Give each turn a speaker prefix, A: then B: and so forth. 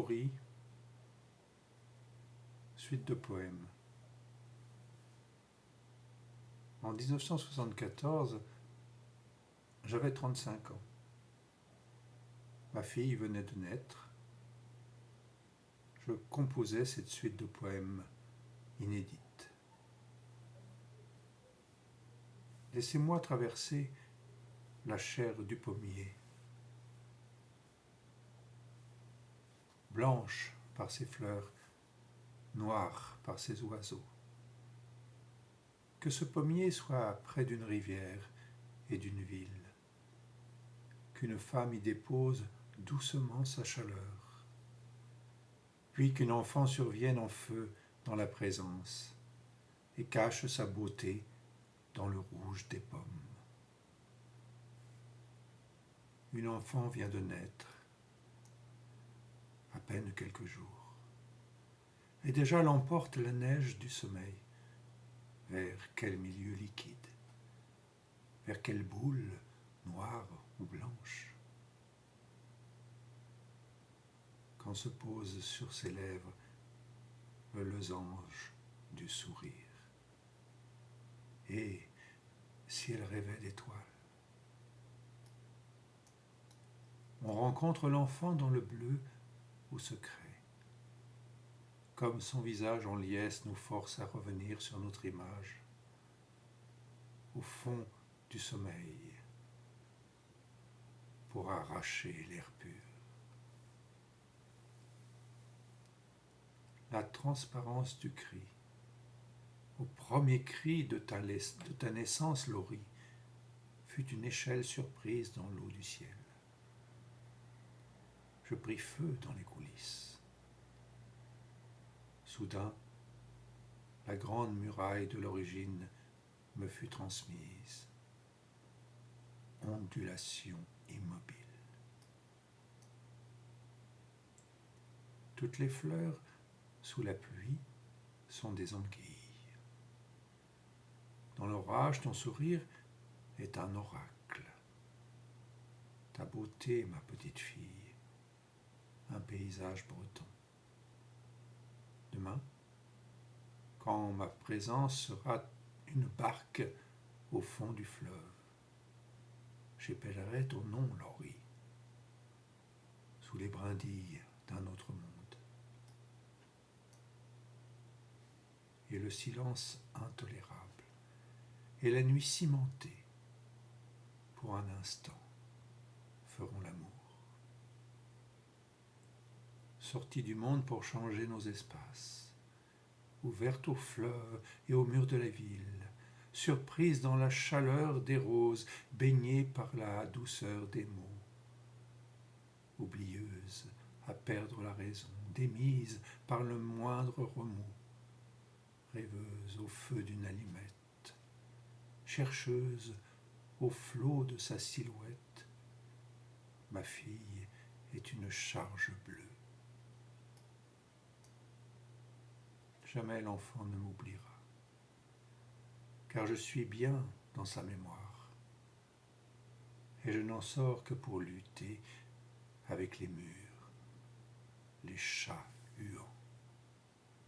A: Laurie, suite de poèmes. En 1974, j'avais 35 ans. Ma fille venait de naître. Je composais cette suite de poèmes inédite. Laissez-moi traverser la chair du pommier, blanche par ses fleurs, noire par ses oiseaux. Que ce pommier soit près d'une rivière et d'une ville, qu'une femme y dépose doucement sa chaleur, puis qu'une enfant survienne en feu dans la présence et cache sa beauté dans le rouge des pommes. Une enfant vient de naître, à peine quelques jours, et déjà l'emporte la neige du sommeil. Vers quel milieu liquide? Vers quelle boule, noire ou blanche? Quand se pose sur ses lèvres le losange du sourire. Et si elle rêvait d'étoiles? On rencontre l'enfant dans le bleu au secret. Comme son visage en liesse nous force à revenir sur notre image, au fond du sommeil, pour arracher l'air pur. La transparence du cri, au premier cri de ta naissance, Laurie, fut une échelle surprise dans l'eau du ciel. Je pris feu dans les coulisses. Soudain, la grande muraille de l'origine me fut transmise. Ondulation immobile. Toutes les fleurs, sous la pluie, sont des anguilles. Dans l'orage, ton sourire est un oracle. Ta beauté, ma petite fille, un paysage breton. Demain, quand ma présence sera une barque au fond du fleuve, j'épellerai ton nom, Laurie, sous les brindilles d'un autre monde. Et le silence intolérable, et la nuit cimentée, pour un instant, feront l'amour. Sortis du monde pour changer nos espaces, ouverte aux fleuves et aux murs de la ville, surprise dans la chaleur des roses, baignée par la douceur des mots, oublieuse à perdre la raison, démise par le moindre remous, rêveuse au feu d'une allumette, chercheuse au flot de sa silhouette, ma fille est une charge bleue. Jamais l'enfant ne m'oubliera, car je suis bien dans sa mémoire, et je n'en sors que pour lutter avec les murs, les chats huants.